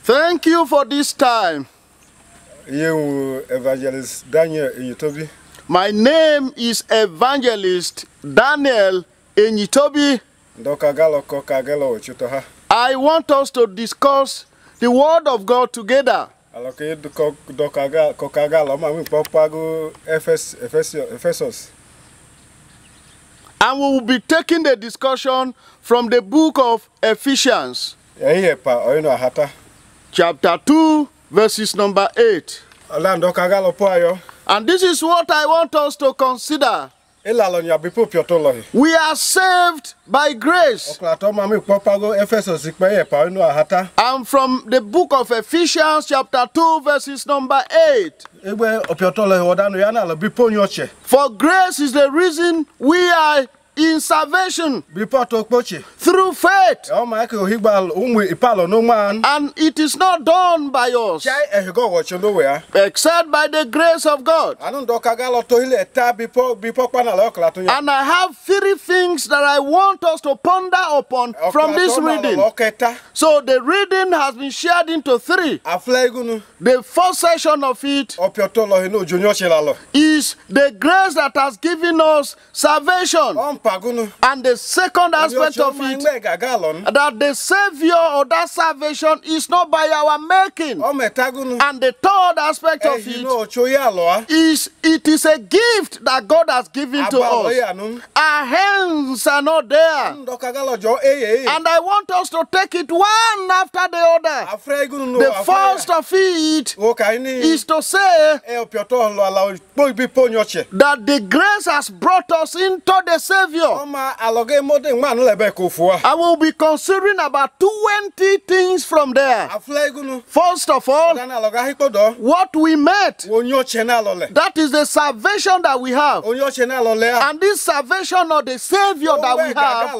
Thank you for this time. Evangelist Daniel Enyitobi. My name is Evangelist Daniel Enyitobi. I want us to discuss the Word of God together. And we will be taking the discussion from the book of Ephesians. Chapter 2, verses number 8. And this is what I want us to consider. We are saved by grace. And from the book of Ephesians chapter 2 verses number 8. For grace is the reason we are in salvation through faith. And it is not done by us except by the grace of God. And I have 3 things that I want us to ponder upon from this reading. So the reading has been shared into 3. The first section of it is the grace that has given us salvation. And the second aspect of it, that the Savior or that salvation is not by our making. And the third aspect of it is it is a gift that God has given to us. Our hands are not there. And I want us to take it one after the other. The first of it is to say that the grace has brought us into the Savior. I will be considering about 20 things from there. First of all, what we met. That is the salvation that we have. And this salvation of the Savior that we have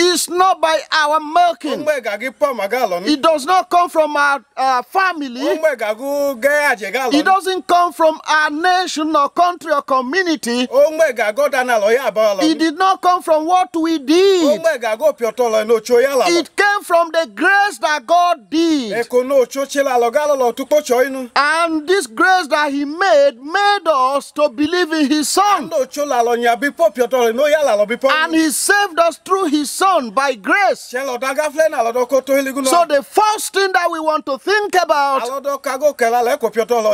is not by our making. It does not come from our family. It doesn't come from our nation or country or community. It did not come from what we did. It came from the grace that God did. And this grace that He made us to believe in His Son. And He saved us through His Son by grace. So the first thing that we want to think about,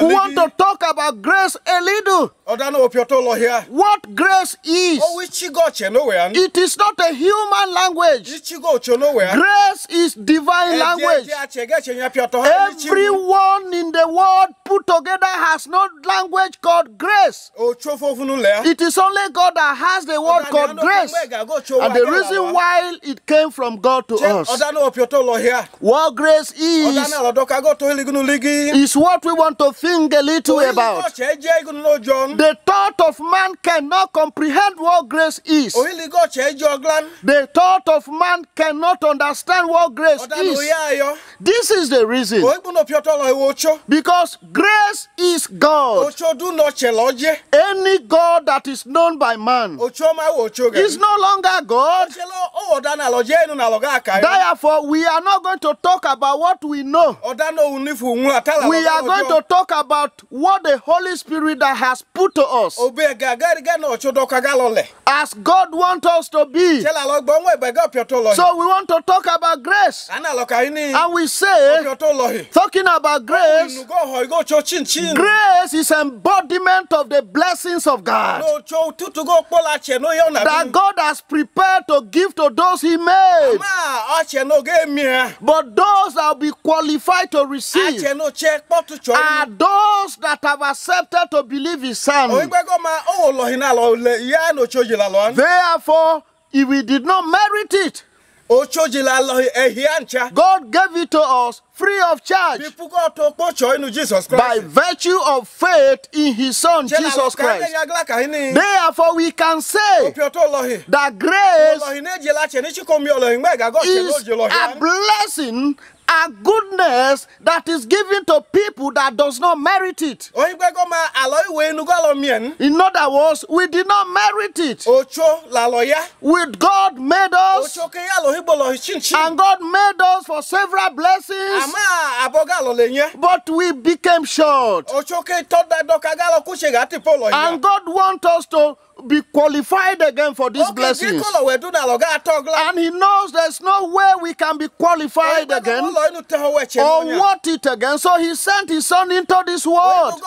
we want to talk about grace a little. What grace is. It is not a human language. Grace is divine language. Everyone in the world put together has no language called grace. It is only God that has the word called grace. And the reason why it came from God to us. What grace is what we want to think a little about. The thought of man cannot comprehend what grace is. The thought of man cannot understand what grace is. This is the reason. Because grace is God. Any God that is known by man is no longer God. Therefore, we are not going to talk about what we know. We are going to talk about what the Holy Spirit has put to us. As God wants us to be. So we want to talk about grace. And we say, talking about grace, grace is embodiment of the blessings of God. That God has prepared to give to those He made. But those that will be qualified to receive are those that have accepted to believe His Son. Therefore, if we did not merit it, God gave it to us free of charge by virtue of faith in His Son Jesus Christ. Therefore, we can say that grace is a blessing a goodness that is given to people that does not merit it. In other words, we did not merit it. With God made us, and God made us for several blessings, but we became short. And God wants us to be qualified again for these blessings. And he knows there's no way we can be qualified again or want it again. So he sent his son into this world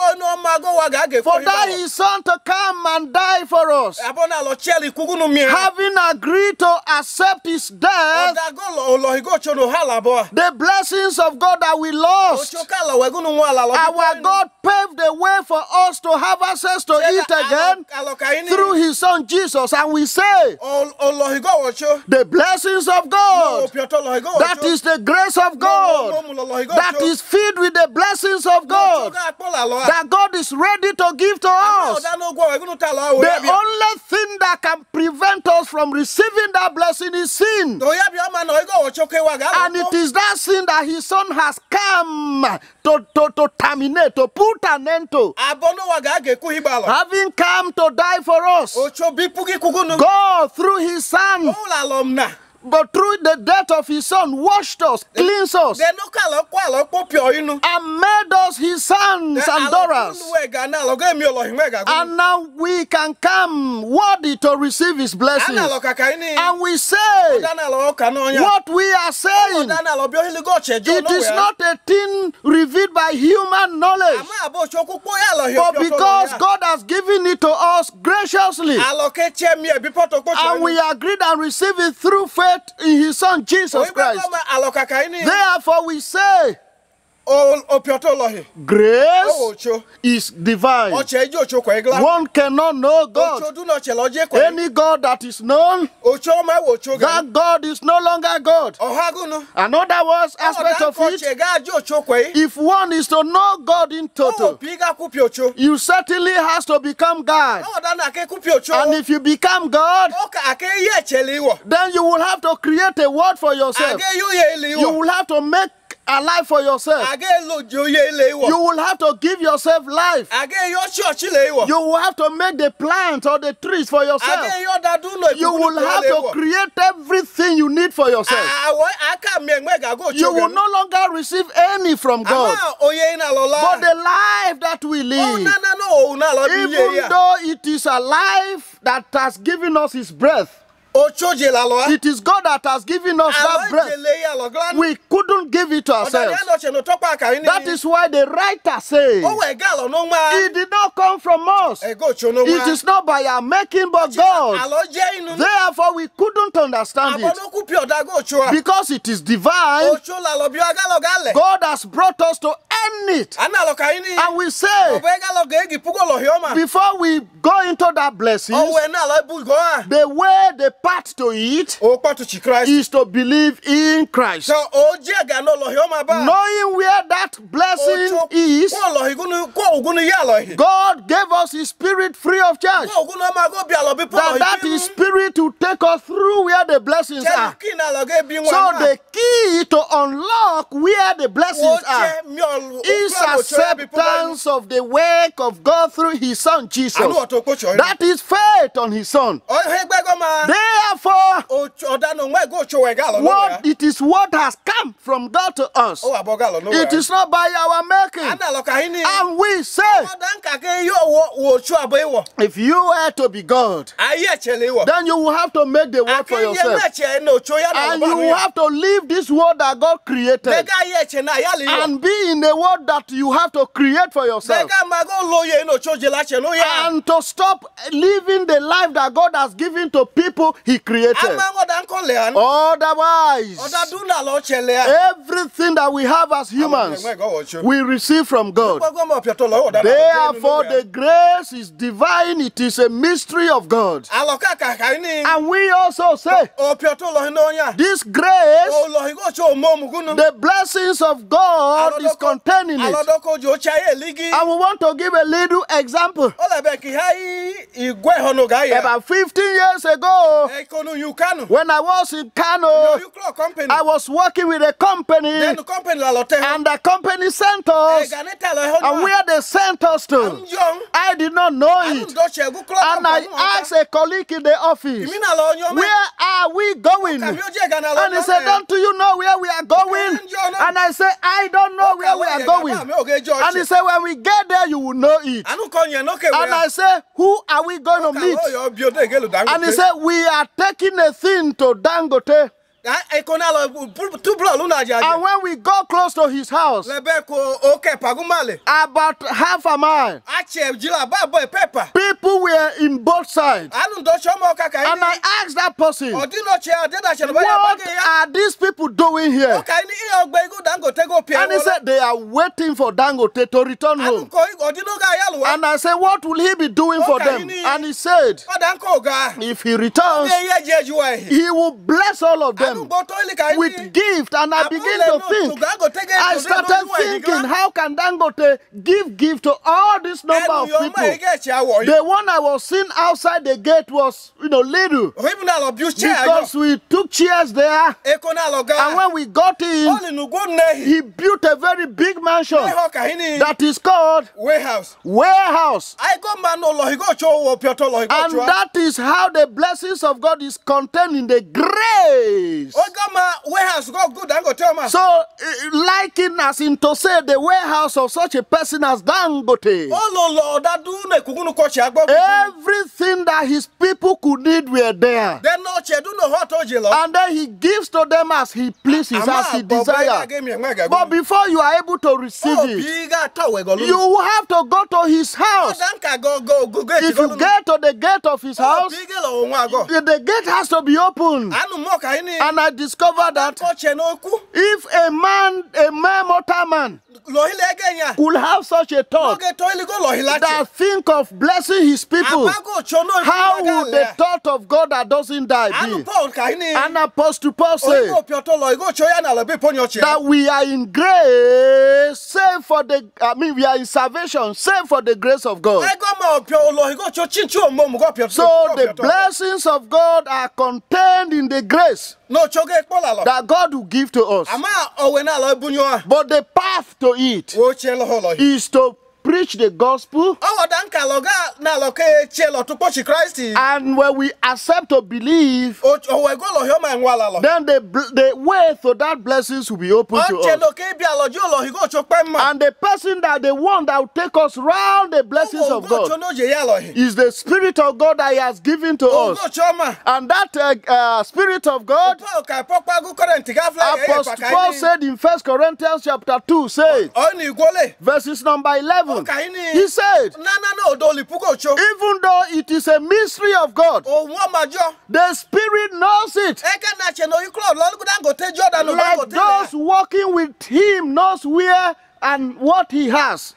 for that his son to come and die for us. Having agreed to accept his death, the blessings of God that we lost, our God paved the way for us to have access to it again through his son Jesus. And we say the blessings of God, that is the grace of God, that is filled with the blessings of God, that God is ready to give to us. The only thing that can prevent us from receiving that blessing is sin. And it is that sin that his son has come to terminate, to put an end to. Having come to die for us, God through his son, but through the death of his son, washed us, cleansed us, and made us his sons and daughters. And now we can come worthy to receive his blessings. And we say what we are saying. It is not a thing revealed by human knowledge, but because God has given it to us graciously, and we agreed and received it through faith in his son Jesus Christ. Therefore we say grace is divine. One cannot know God. Any God that is known, that God is no longer God. Another words aspect of it, if one is to know God in total, you certainly has to become God. And if you become God, then you will have to create a world for yourself. You will have to make a life for yourself. You will have to give yourself life. You will have to make the plants or the trees for yourself. You will have to create everything you need for yourself. You will no longer receive any from God. But the life that we live, even though it is a life that has given us his breath, it is God that has given us that breath. We couldn't give it to ourselves. That is why the writer says it did not come from us. It is not by our making but God. Therefore we couldn't understand it. Because it is divine, God has brought us to end it. And we say, before we go into that blessing, the way, the path to it is to believe in Christ. Knowing where that blessing is, God gave us his spirit free of charge. That his spirit to take us through where the blessings are. So the key to unlock where the blessings are is acceptance of the work of God through his son Jesus. That is faith on his son. Therefore, it is what has come from God to us. It is not by our making. And we say, if you are to be God, then you will have to make the world for yourself. And you will have to leave this world that God created and be in the world that you have to create for yourself. And to stop living the life that God has given to people he created. Otherwise, everything that we have as humans, we receive from God. Therefore, the grace is divine. It is a mystery of God. And we also say, This grace, the blessings of God is contained in it. And we want to give a little example. About 15 years ago, when I was in Kano, I was working with a company, and the company sent us, and where they sent us to, I did not know it. And I asked a colleague in the office, where are we going? And he said, don't you know where we are going? And I said, I don't know where we are going. And he said, when we get there, you will know it. And I said, who are we going to meet? And he said, we are taking a thing to Dangote. And when we go close to his house, about half a mile, people were in both sides. And I asked that person, what are these people doing here? And he said, they are waiting for Dangote to return home. And I said, what will he be doing for them? And he said, if he returns, he will bless all of them with gift. And I begin to think, I started thinking, how can Dangote give gift to all this number of people? The one I was seeing outside the gate was, little, because we took chairs there, and when we got in, he built a very big mansion that is called warehouse. And that is how the blessings of God is contained in the grace. So, liken as in to say the warehouse of such a person as Dangote. Everything that his people could need were there. And then he gives to them as he pleases, as he desires. But before you are able to receive it, you have to go to his house. If you get to the gate of his house, the gate has to be opened. And I discovered that if a mortal man could have such a thought that think of blessing his people, how would the thought of God that doesn't die be? And Apostle Paul said that we are in grace, save for the, we are in salvation, save for the grace of God. So the blessings of God are contained in the grace that God will give to us. But the path to it is to preach the gospel, and when we accept to believe, then the way to that blessings will be open to us. And the person the one that will take us round the blessings of God is the Spirit of God that He has given to us. And that Spirit of God, Apostle Paul said in 1 Corinthians chapter 2, said, verses number 11, he said, even though it is a mystery of God, the Spirit knows it. Like those walking with Him knows where and what He has.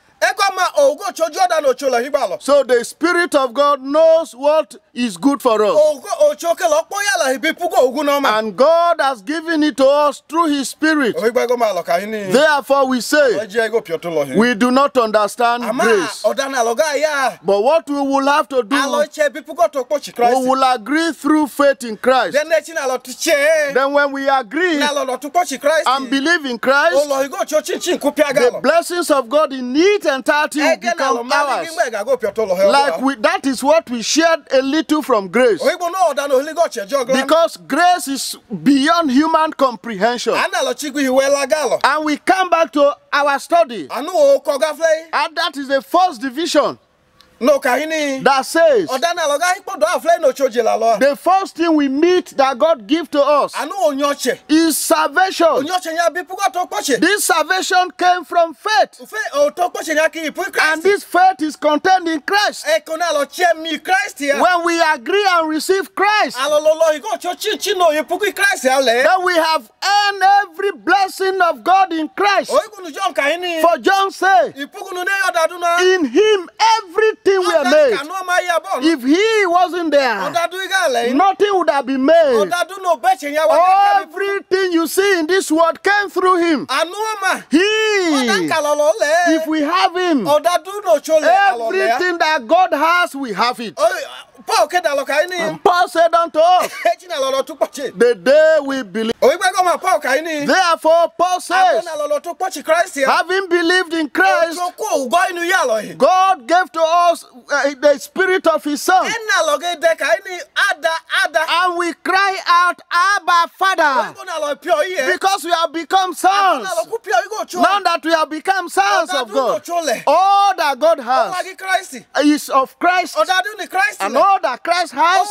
So the Spirit of God knows what is good for us. And God has given it to us through His Spirit. Therefore we say, we do not understand grace. But what we will have to do, we will agree through faith in Christ. Then when we agree and believe in Christ, the blessings of God in it entirety will become ours. Like that is what we shared a little from grace. Because grace is beyond human comprehension. And we come back to our study. And that is the first division. That says the first thing we meet that God gives to us is salvation. This salvation came from faith, and this faith is contained in Christ. When we agree and receive Christ, then we have earned every blessing of God in Christ. For John said, in Him everything everything we are made. If he wasn't there, nothing would have been made. Everything you see in this world came through him. If we have him, everything that God has, we have it. And Paul said unto us, the day we believe. Therefore, Paul says, having believed in Christ, God gave to us the Spirit of His Son. And we cry out, Abba, Father, because we have become sons. Now that we have become sons of God, all that God has is of Christ, and all that Christ has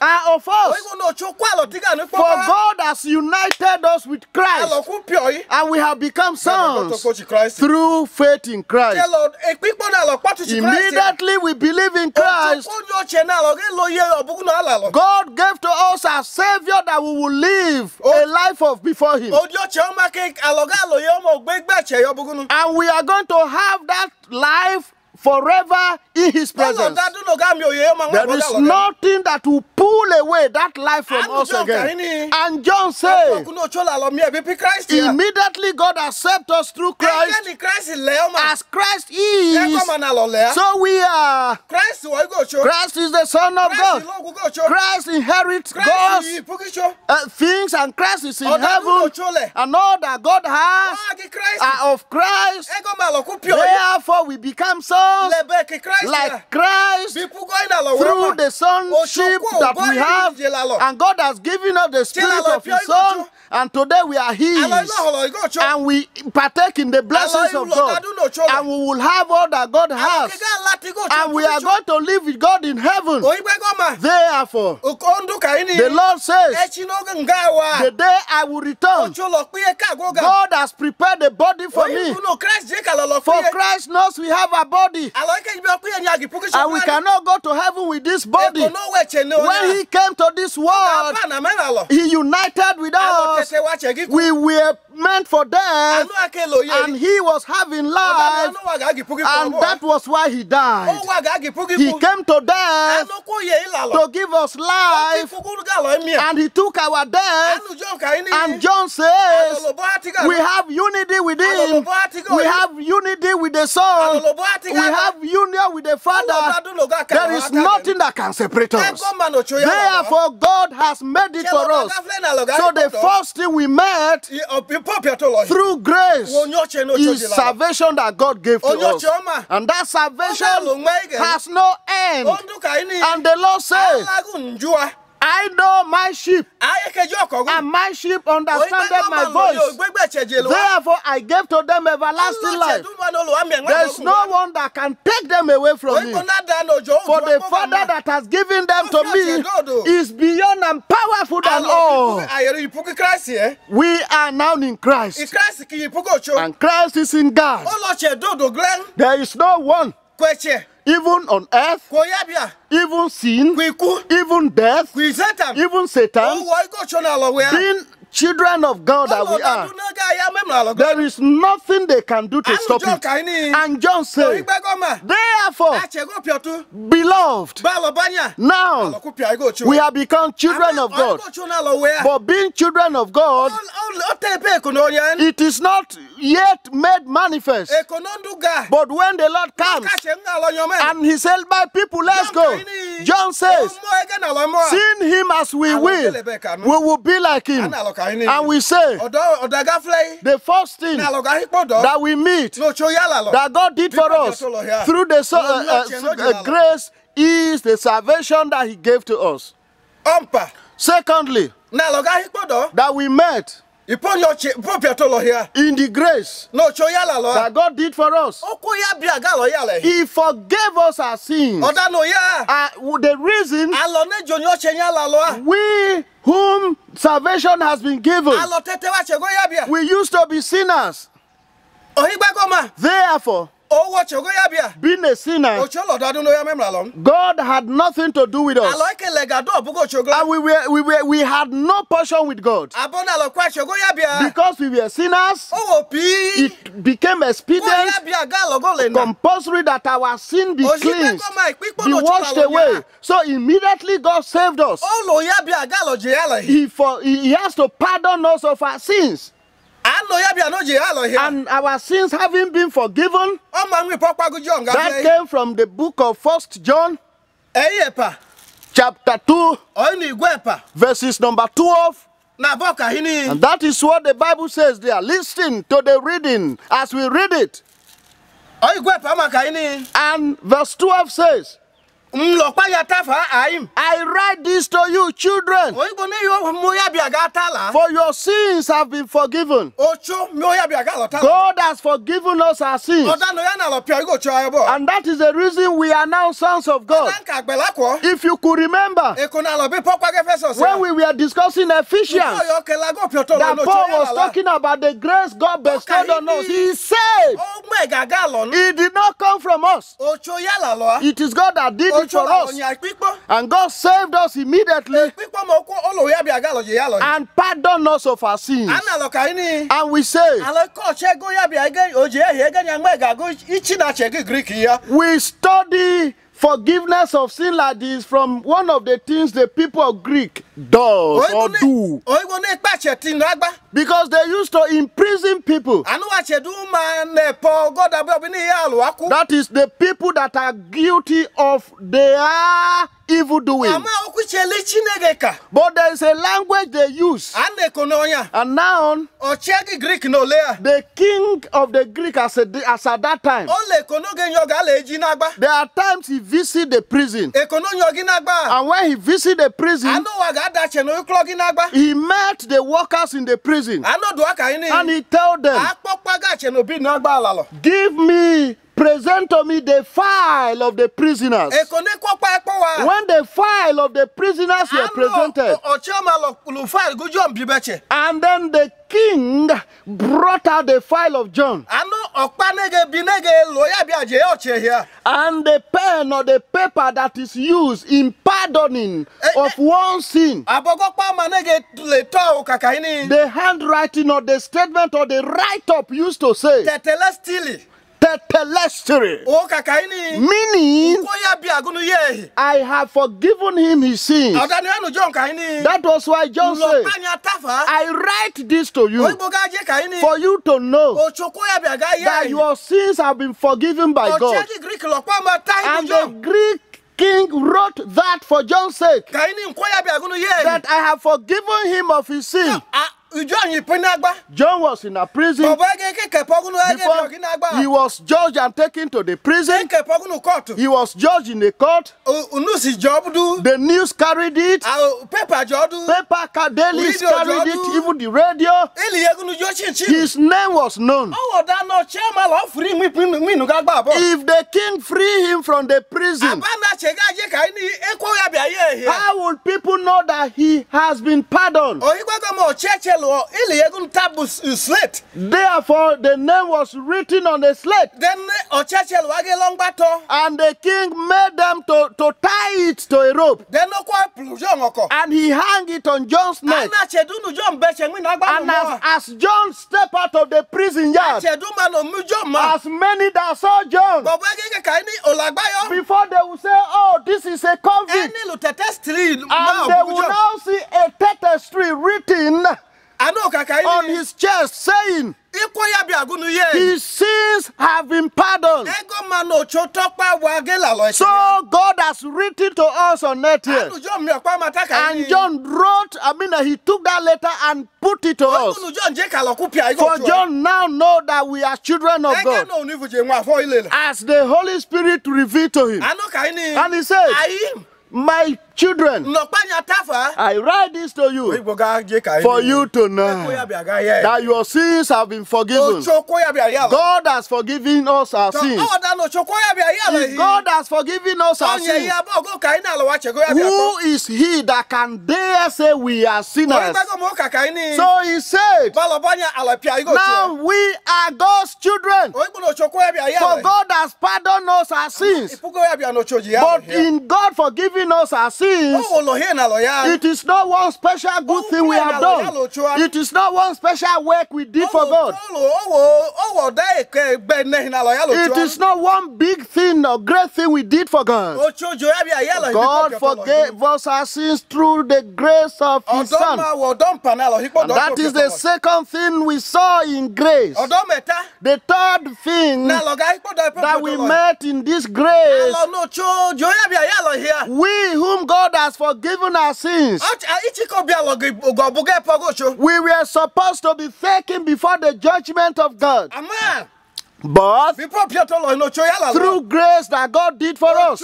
are of us. For God has united us with Christ, and we have become sons through faith in Christ. Immediately we believe in Christ, God gave to us a Savior that we will live a life of before Him. And we are going to have that life forever in His presence. There is nothing that will pull away that life from us again. And John said, immediately God accepts us through Christ. As Christ is, so we are. Christ is the Son of God. Christ inherits God's things, and Christ is in heaven. And all that God has are of Christ. Therefore we become sons like Christ through the sonship that we have. And God has given us the Spirit of His Son, and today we are His. And we partake in the blessings of God. And we will have all that God has. And we are going to live with God in heaven. Therefore, the Lord says, the day I will return, God has prepared a body for me. For Christ knows we have a body. And we cannot go to heaven with this body. When He came to this world, He united with us. We were meant for death, and He was having life, and that was why He died. He came to death to give us life, and He took our death. And John says, we have unity with Him, we have unity with the Son, we have union with the Father. There is nothing that can separate us. Therefore, God has made it for us. So the first thing we met through grace is salvation that God gave to us. And that salvation has no end. And the Lord says, I know my sheep, and my sheep understand my voice. Therefore, I gave to them everlasting life. There is no one that can take them away from me. For the Father that has given them to me is beyond and powerful than all. We are now in Christ, and Christ is in God. There is no one, even on earth, even sin, even death, even Satan, being children of God that we are, there is nothing they can do to stop it. And John said, therefore, beloved, now we have become children of God. But being children of God, it is not yet made manifest. But when the Lord comes and He said, my people, let's go. John says, seeing Him as we will be like Him. And we say, the first thing that we meet, that God did for us through the grace, is the salvation that He gave to us. Secondly, that we met in the grace that God did for us. He forgave us our sins. The reason we whom salvation has been given, we used to be sinners. Therefore, being a sinner, God had nothing to do with us. And we had no portion with God. Because we were sinners, it became expedient, compulsory that our sin be cleansed, be washed away. So immediately God saved us. He has to pardon us of our sins. And our sins having been forgiven, that came from the book of 1 John, chapter 2, verses number 12. And that is what the Bible says there. Listen to the reading as we read it. And verse 12 says, I write this to you, children, for your sins have been forgiven. God has forgiven us our sins. And that is the reason we are now sons of God. If you could remember, when we were discussing Ephesians, that Paul was talking about the grace God bestowed on us. He said, it did not come from us. It is God that did it for us. And God saved us immediately and pardoned us of our sins. And we say, we study forgiveness of sin like this from one of the things the people of Greek does or do. Because they used to imprison people. That is the people that are guilty of their evil doing. But there is a language they use. And now, the king of the Greek as at that time, there are times he visits the prison. And when he visits the prison, he met the workers in the prison. And he told them, present to me the file of the prisoners. When the file of the prisoners were presented, and then the king brought out the file of John, and the pen or the paper that is used in pardoning of one sin, the handwriting or the statement or the write-up used to say, tetelestere, meaning I have forgiven him his sins. That was why John said, I write this to you for you to know that your sins have been forgiven by God. And the Greek king wrote that for John's sake, that I have forgiven him of his sin. John was in a prison. Before he was judged and taken to the prison, he was judged in the court. The news carried it. Paper daily carried it, even the radio. His name was known. If the king free him from the prison, how will people know that he has been pardoned? Therefore, the name was written on the slate. And the king made them to tie it to a rope. And he hung it on John's neck. And as John stepped out of the prison yard, as many that saw John, before they would say, oh, this is a convict, and they will now see a tapestry written on his chest saying, his sins have been pardoned. So God has written to us on earth here. And John wrote, he took that letter and put it to us. For John now know that we are children of God, as the Holy Spirit revealed to him. And he said, my children, I write this to you for you to know that your sins have been forgiven. God has forgiven us our sins. If God has forgiven us our sins, who is he that can dare say we are sinners? So he said, now we are God's children, for God has pardoned us our sins. But in God forgiving us our sins, it is not one special good thing we have done. It is not one special work we did for God. It is not one big thing or great thing we did for God. God forgave us our sins through the grace of His Son. And that is the second thing we saw in grace. The third thing that we met in this grace, we whom God has forgiven our sins, we were supposed to be taken before the judgment of God. But through grace that God did for us,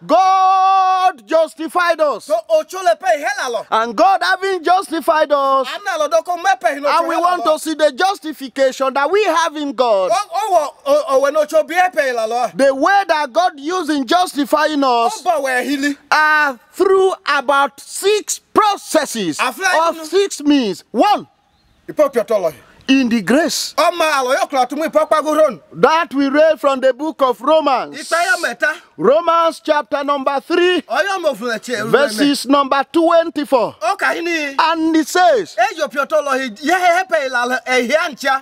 God justified us. And God having justified us, and we want to see the justification that we have in God. The way that God used in justifying us are through about 6 processes of 6 means. 1, in the grace that we read from the book of Romans. Romans chapter number 3, verses number 24. And it says,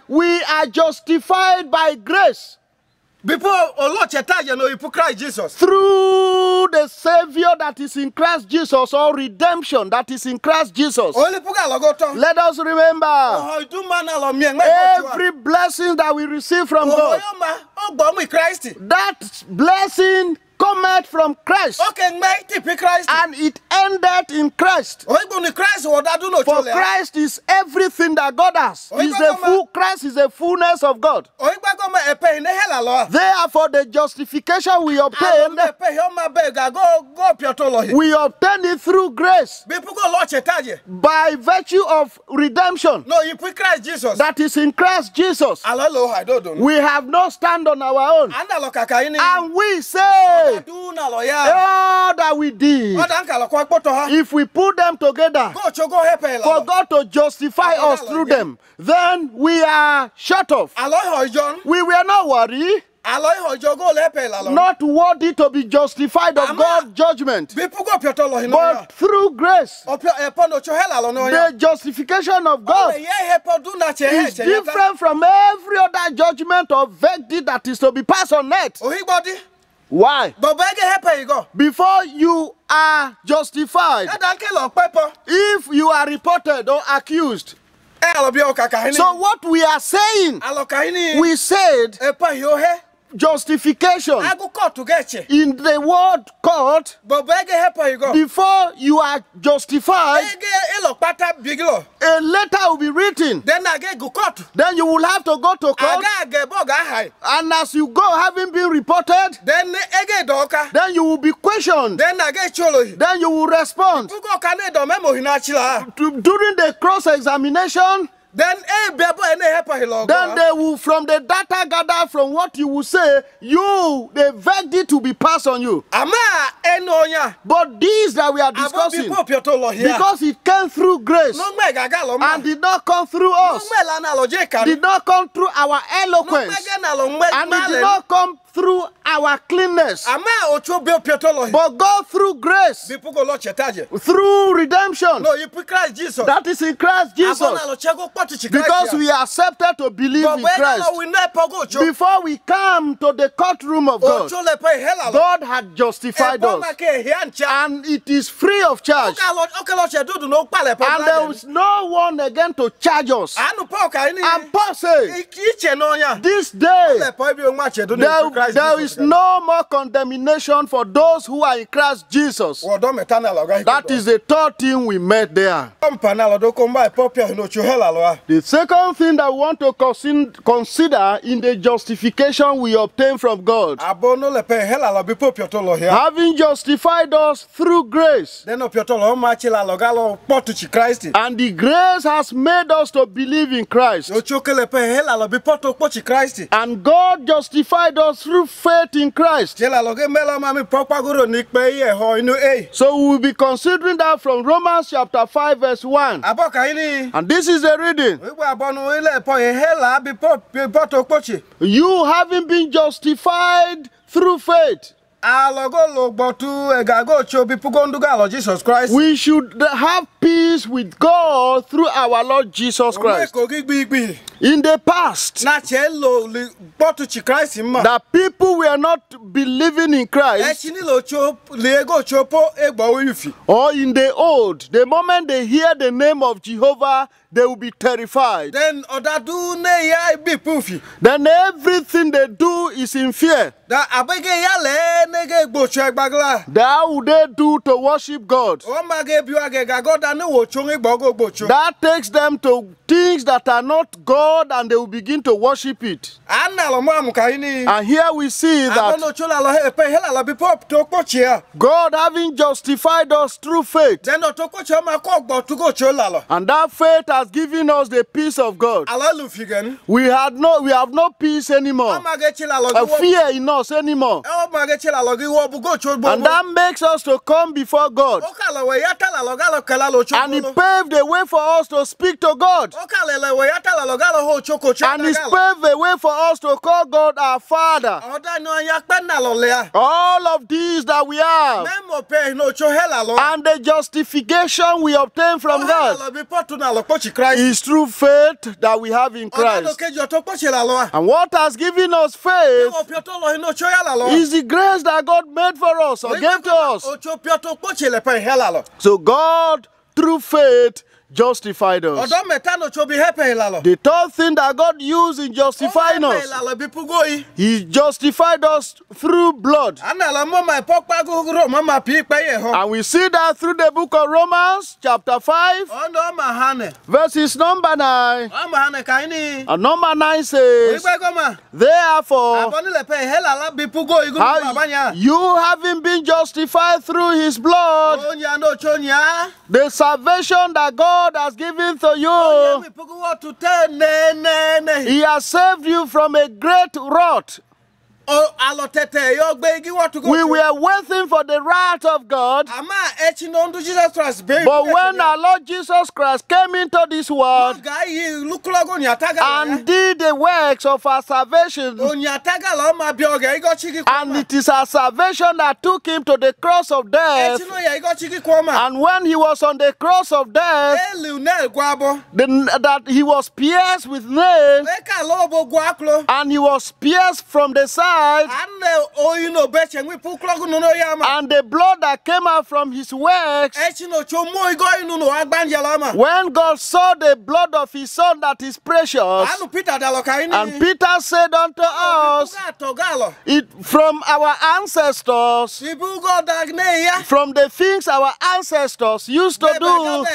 we are justified by grace through the Savior that is in Christ Jesus, or redemption that is in Christ Jesus. Let us remember every blessing that we receive from God, that blessing cometh from Christ, and it ended in Christ. For Christ is everything that God has. Christ is the fullness of God. Therefore, the justification we obtain, we obtain it through grace by virtue of redemption that is in Christ Jesus. We have no stand on our own, and we say all that we did, if we put them together for God to justify us through them, then we are shut off. We were not worried, not worthy to be justified of God's judgment, but through grace. The justification of God is different from every other judgment or verdict that is to be passed on earth. Why? Before you are justified, if you are reported or accused, so what we are saying, we said justification in the word court. Before you are justified, a letter will be written. Then you will have to go to court, and as you go, having been reported, then you will be questioned, then you will respond. During the cross-examination, then they will, from the data gathered from what you will say, the verdict to be passed on you. But these that we are discussing, because it came through grace and did not come through us, did not come through our eloquence, and it did not come through our cleanness, but God through grace, through redemption that is in Christ Jesus, because we are accepted to believe in Christ. Before we come to the courtroom of God, God had justified us, and it is free of charge, and there is no one again to charge us. And Paul says, this day there will There is no more condemnation for those who are in Christ Jesus. That is the third thing we met there. The second thing that we want to consider in the justification we obtain from God. Having justified us through grace. And the grace has made us to believe in Christ. And God justified us through faith in Christ. So we will be considering that from Romans chapter 5 verse 1. And this is the reading. You having been justified through faith. We should have peace with God through our Lord Jesus Christ. In the past, that people were not believing in Christ, or in the old, the moment they hear the name of Jehovah, they will be terrified. Then everything they do is in fear. How would they do to worship God? That takes them to things that are not God, and they will begin to worship it. And here we see that God having justified us through faith, and that faith has given us the peace of God. We have no peace anymore, fear in us anymore, and that makes us to come before God. And He paved the way for us to speak to God. And He paved the way for us to call God our Father. All of these that we have, and the justification we obtain from God, is through faith that we have in Christ. And what has given us faith is the grace that God made for us, or gave to us. So God, through faith, justified us. The third thing that God used in justifying us, He justified us through blood. And we see that through the book of Romans chapter 5 verses number 9. And number 9 says, therefore, you having been justified through His blood, the salvation that God has given to you, He has saved you from a great wrath. We were waiting for the wrath of God, but when our Lord Jesus Christ came into this world and did the works of our salvation, and it is our salvation that took Him to the cross of death, and when He was on the cross of death, that He was pierced with nails, and He was pierced from the side, and the blood that came out from His works, when God saw the blood of His Son that is precious, and Peter said unto us, from our ancestors, from the things our ancestors used to do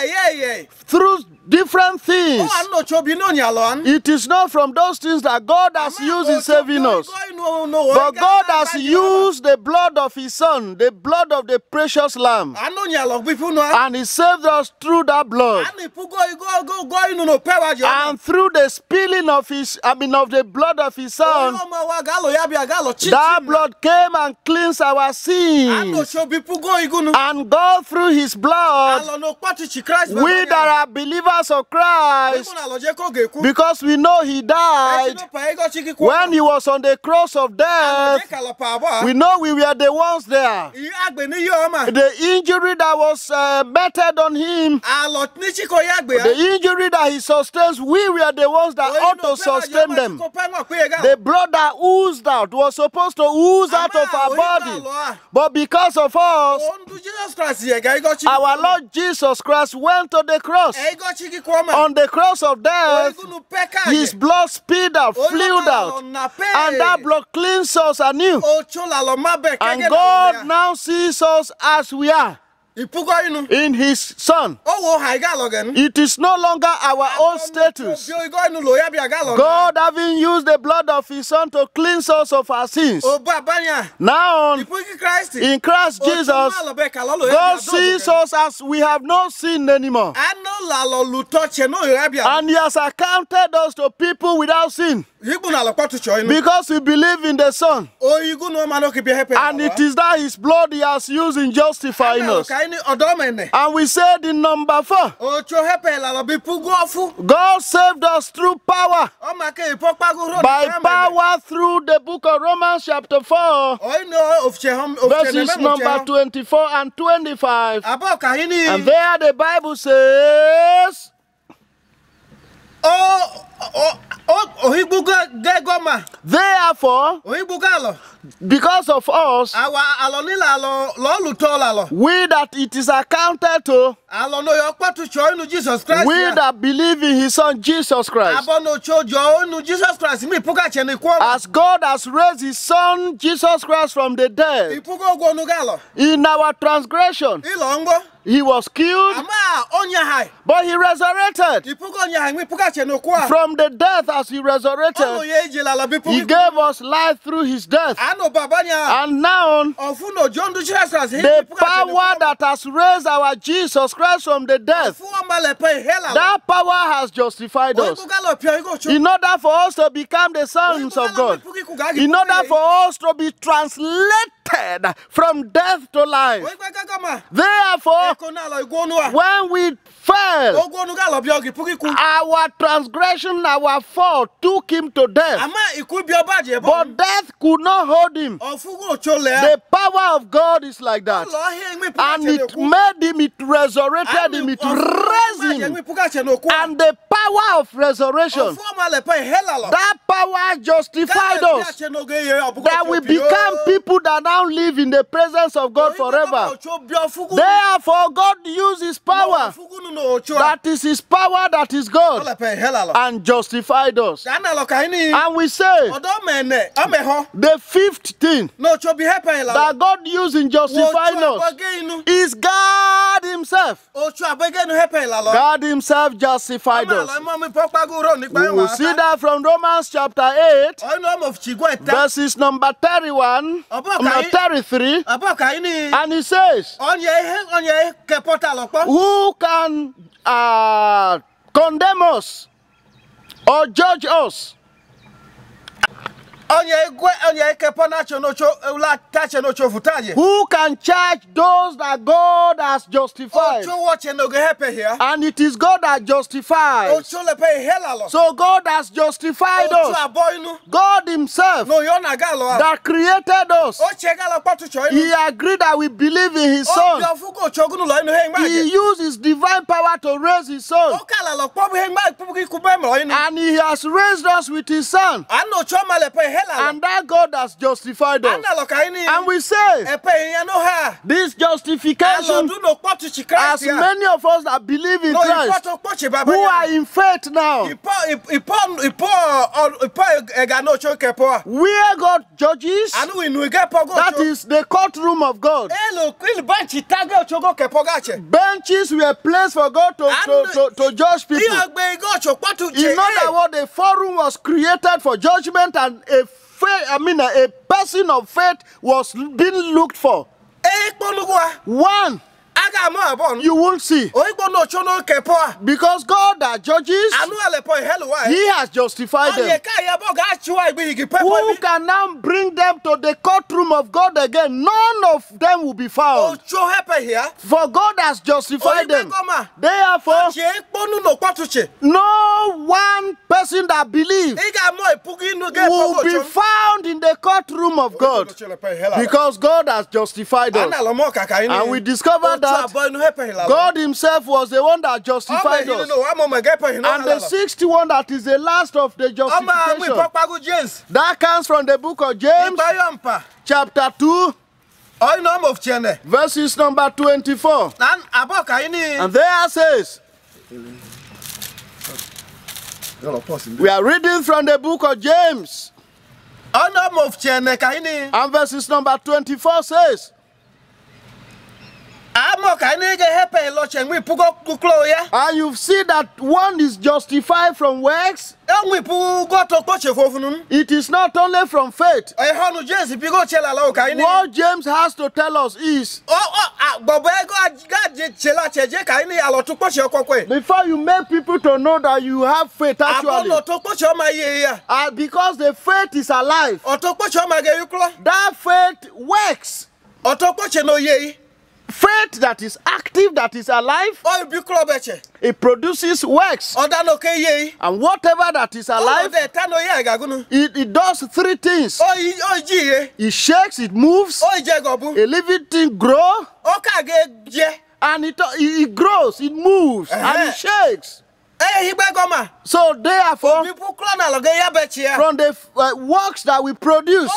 through different things, it is not from those things that God has used in saving us, but God has used the blood of His Son, the blood of the precious Lamb, and He saved us through that blood. And through the spilling of the blood of His Son, that blood came and cleansed our sins. And God, through His blood, we that are believers of Christ, because we know He died when He was on the cross of death, we know we were the ones there. The injury that was meted on Him, the injury that He sustains, we were the ones that ought to sustain them. The blood that oozed out was supposed to ooze out of our body, but because of us, our Lord Jesus Christ went to the cross on the cross of death, his blood spilled out, flowed out, and that blood cleansed us anew. And God now sees us as we are in his Son. It is no longer our own status. God, having used the blood of his Son to cleanse us of our sins, now in Christ Jesus, God sees us as we have no sin anymore. And he has accounted us to people without sin, because we believe in the Son. And it is that his blood he has used in justifying us. And we said in number 4, God saved us through power. By power through the book of Romans chapter 4, verses number 24 and 25. And there the Bible says, therefore, because of us, we that it is accounted to, we that believe in his Son Jesus Christ, as God has raised his Son Jesus Christ from the dead, in our transgression, he was killed, but he resurrected. From the death as he resurrected, he gave us life through his death. And now, the power that has raised our Jesus Christ from the death, that power has justified us. In order for us to become the sons of God, in order for us to be translated from death to life. Therefore, when we fell, our transgression, our fault took him to death. But death could not hold him. The power of God is like that. And it made him, it resurrected him, it raised him. And the power of resurrection, that power justified us, that we become people that now live in the presence of God forever. Therefore, God used his power, that is his power, that is God, and justified us. And we say, the fifth thing that God used in justifying us is God himself. God himself justified us. We will see that from Romans chapter 8, verses number 31, 33, and he says, who can condemn us or judge us? Who can charge those that God has justified? And it is God that justifies. So God has justified us. God himself that created us, he agreed that we believe in his Son. He used his divine power to raise his Son. And he has raised us with his Son. And that God has justified us. And we say, this justification, as many of us that believe in Christ, who are in faith now, where God judges, that is the courtroom of God. Benches were placed for God to judge people. In other words, the forum was created for judgment, and a person of faith was being looked for. One, you will see. Because God that judges, he has justified them. Who can now bring them to the courtroom of God again? None of them will be found. For God has justified them. Therefore, no one person that believes will be found in the courtroom of God. Because God has justified us. And we discovered that God himself was the one that justified us. And the sixth one, that is the last of the justification, that comes from the book of James, chapter 2, verses number 24. And there says, We are reading from the book of James. And verses number 24 says, and you see that one is justified from works. It is not only from faith. What James has to tell us is, before you make people to know that you have faith actually, because the faith is alive, that faith works. Faith that is active, that is alive, it produces works. And whatever that is alive, it does three things. It shakes, it moves, a living thing grows, and it grows, it moves, and it shakes. So therefore, from the works that we produce,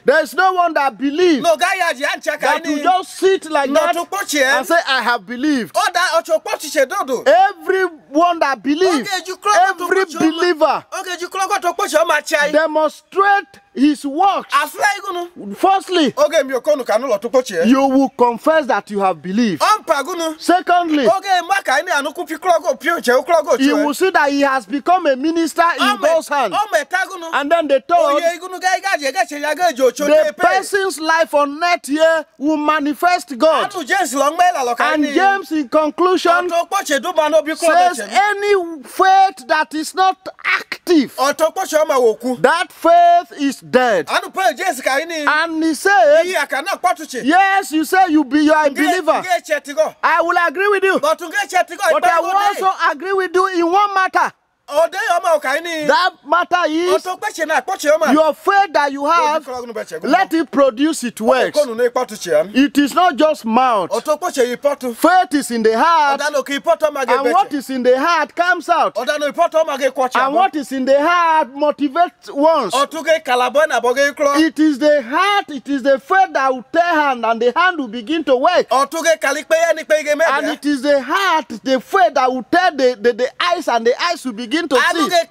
there is no one that believes that will just sit like that and say, I have believed. Everyone that believes, every believer, demonstrate his works. Firstly, you will confess that you have believed. Secondly, you will see that he has become a minister in God's hands. And then the third, the person's life on earth here will manifest God. And James, in conclusion, says any faith that is not active, that faith is dead. And he says, yes, you say you are a believer. I will agree with you. But I will also agree with you in one matter. That matter is your faith that you have, let it produce its works. It is not just mouth. Faith is in the heart, and what is in the heart comes out. And what is in the heart motivates ones. It is the heart, it is the faith that will tear hand, and the hand will begin to work. And it is the heart, the faith that will tear the eyes, and the eyes will begin to see. It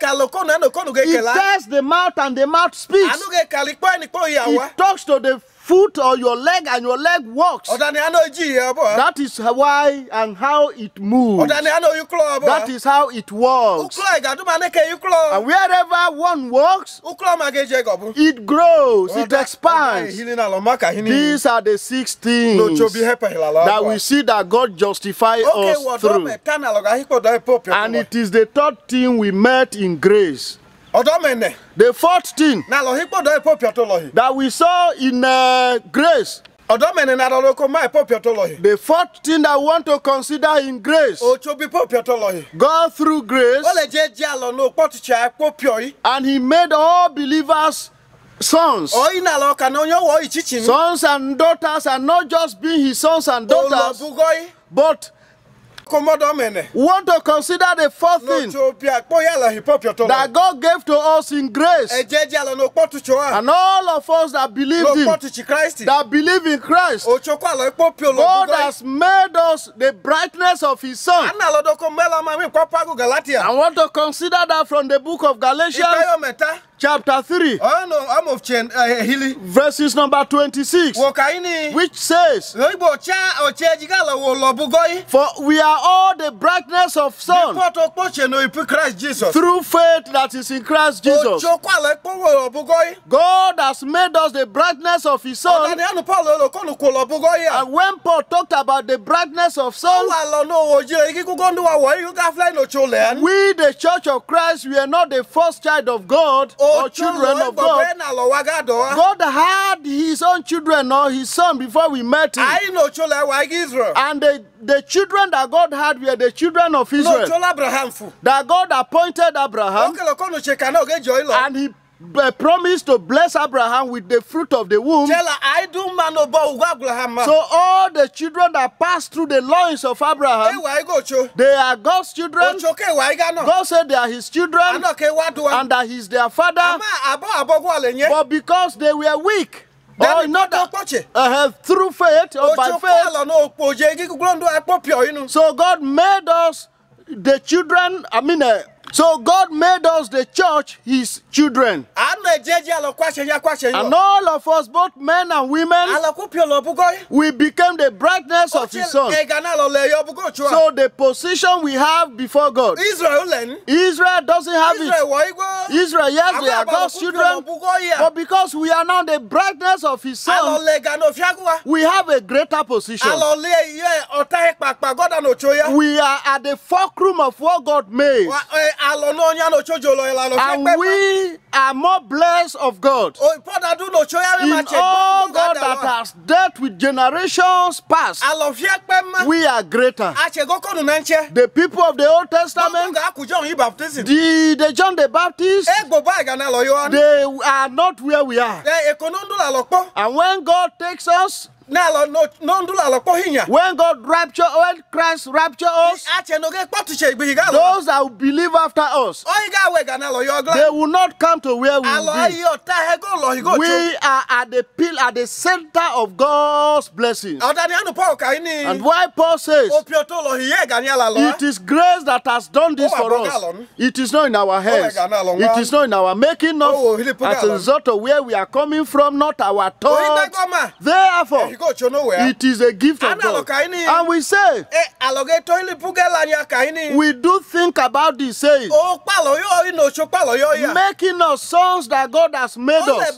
tells the mouth, and the mouth speaks. It talks to the foot or your leg, and your leg walks. That is why and how it moves. That is how it works. And wherever one walks, it grows, it expands. These are the 6 things that we see that God justifies us through. And it is the 3rd thing we met in grace. The 4th thing that we saw in grace. The 4th thing that I want to consider in grace. God through grace, and he made all believers sons. Sons and daughters, and not just being his sons and daughters, but want to consider the 4th thing that God gave to us in grace. And all of us that believe in Christ, God has made us the brightness of his Son. I want to consider that from the book of Galatians, chapter 3, verses number 26, which says, for we are all the brightness of Son through faith that is in Christ Jesus. God has made us the brightness of his Son. And when Paul talked about the brightness of Son, we, the Church of Christ, we are not the first child of God or children of God. God had his own children or his Son before we met him. And the children that God had were the children of Israel. That God appointed Abraham, and he promised to bless Abraham with the fruit of the womb. So all the children that passed through the loins of Abraham, they are God's children. God said they are his children, and that he's their father. But because they were weak, or not through faith or by faith, so God made us the children, So God made us the church his children. And all of us, both men and women, we became the brightness of his son. So the position we have before God, Israel doesn't have it. Israel, yes, they are God's children, but because we are now the brightness of his son, we have a greater position. We are at the fulcrum of what God made. And we are more blessed of God. In all God that has dealt with generations past, we are greater. The people of the Old Testament, the John the Baptist, they are not where we are. And when God takes us, when Christ raptures us, those that will believe after us, they will not come to where we will be. We are at the center of God's blessings. And why Paul says, it is grace that has done this for us. It is not in our hands. It is not in our making of, as a result of where we are coming from, not our thoughts. Therefore, it is a gift of God. And we say, we do think about this saying, making us sons that God has made us.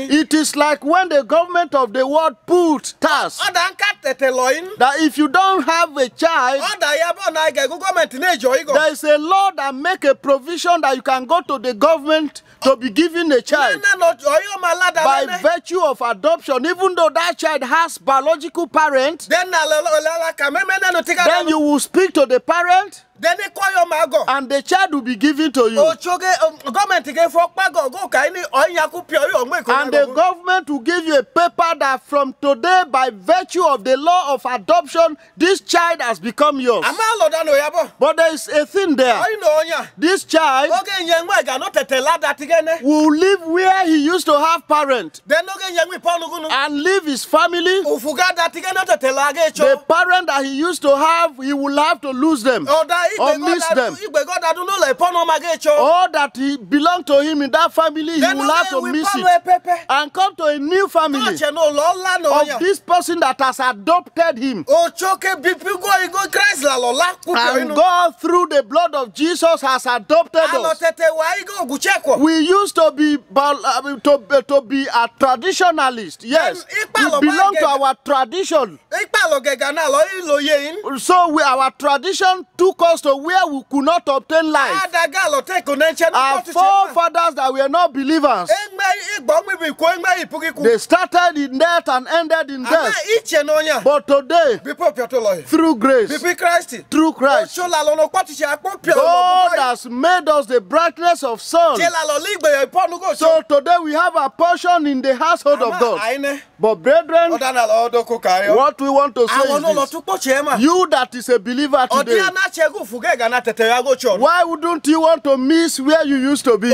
It is like when the government of the world put task that if you don't have a child, there is a law that make a provision that you can go to the government to be given a child by virtue of adoption, even though that child has biological parents. Then you will speak to the parent, and the child will be given to you. And the government will give you a paper that from today, by virtue of the law of adoption, this child has become yours. But there is a thing there. This child will live where he used to have parents and leave his family. The parent that he used to have, he will have to lose them or miss them. All that he belonged to him in that family, he will have to miss it and come to a new family of this person that has adopted him. And God, through the blood of Jesus, has adopted us. We used to be a traditionalist. Yes, we belong to our tradition. So our tradition took us to where we could not obtain life. Our forefathers that were not believers, they started in death and ended in death. But today, through grace, through Christ, God has made us the brightness of sun. So today we have a portion in the household of God. But brethren, what we want to say is this: you that is a believer today, why wouldn't you want to miss where you used to be?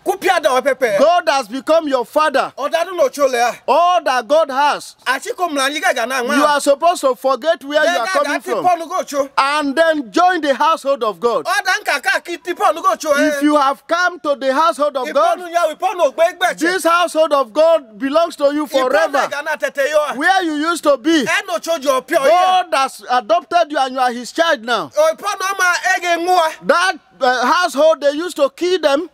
God has become your father. All that God has, you are supposed to forget where you are coming from and then join the household of God. If you have come to the household of God, this household of God belongs to you forever. Where you used to be, God has adopted you and you are his child now. That household, they used to kill them.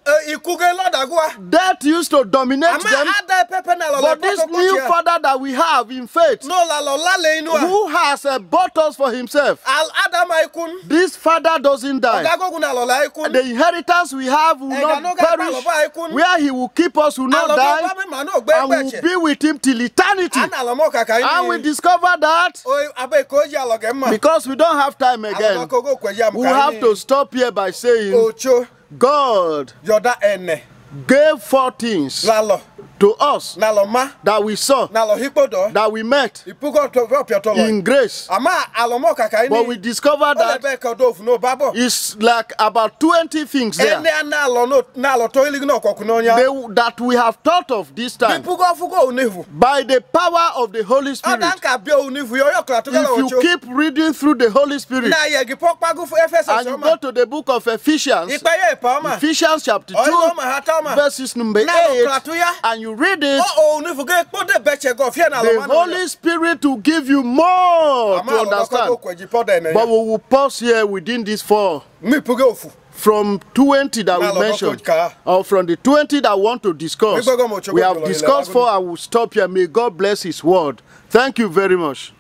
Death used to dominate them. But this new father that we have in faith, who has bought us for himself, this father doesn't die. The inheritance we have will not perish. Where he will keep us will not die, and we will be with him till eternity. And we discover that because we don't have time again, we have to stop here by saying, God gave 4 things to us that we saw, that we met in grace. But we discovered that it's like about 20 things there that we have thought of this time by the power of the Holy Spirit. If you keep reading through the Holy Spirit and you go to the book of Ephesians, Ephesians chapter 2, verses number 8, and you read it, the Holy Spirit will give you more to understand. But we will pause here within these 4. From 20 that we mentioned, or from the 20 that I want to discuss. We have discussed 4, I will stop here. May God bless His word. Thank you very much.